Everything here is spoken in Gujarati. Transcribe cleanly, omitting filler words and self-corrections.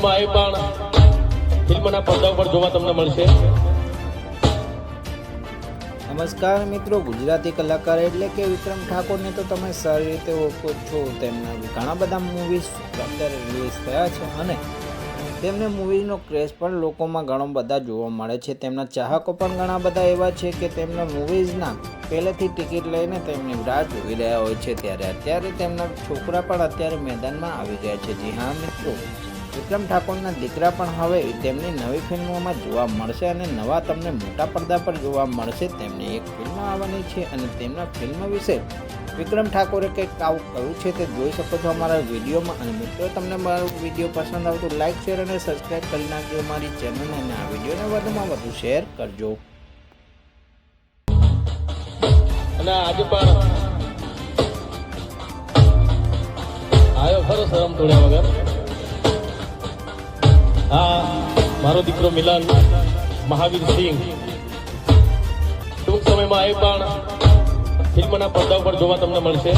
સમયમાં એ પણ ફિલ્મના પડદા ઉપર જોવા તમને મળશે। નમસ્કાર મિત્રો, ગુજરાતી કલાકાર એટલે કે વિક્રમ ઠાકોરને તો તમે સારી રીતે ઓળખો છો। તેમના ઘણા બધા મૂવીઝ અત્યારે રિલીઝ થયા છે અને તેમને મૂવીઝનો ક્રેઝ પણ લોકોમાં ઘણો બધા જોવા મળે છે। તેમના ચાહકો પણ ઘણા બધા એવા છે કે તેમના મૂવીઝના પહેલેથી ટિકિટ લઈને તેમની રાહ જોઈ રહ્યા હોય છે। ત્યારે અત્યારે તેમના છોકરા પણ અત્યારે મેદાનમાં આવી ગયા છે। જી હા મિત્રો, વિક્રમ ઠાકોરના દીકરા પણ હવે તેમની નવી ફિલ્મોમાં જોવા મળશે અને નવા તમને મોટા પડદા પર જોવા મળશે। તેમની એક ફિલ્મ આવવાની છે અને તેમના ફિલ્મ વિશે વિક્રમ ઠાકોરે કંઈક આવું કહ્યું છે તે જોઈ શકો છો અમારા વિડીયોમાં। અને મિત્રો, તમને મારો વિડીયો પસંદ આવે તો લાઇક, શેર અને સબસ્ક્રાઈબ કરી નાખજો મારી ચેનલને અને આ વિડીયોને વધુમાં વધુ શેર કરજો। અને આજે પણ આવ્યો ખરો શરમ તોડ્યા વગર। હા, મારો દીકરો મિલન મહાવીર સિંહ ટૂંક સમયમાં એ પણ ફિલ્મના પડદા ઉપર જોવા તમને મળશે।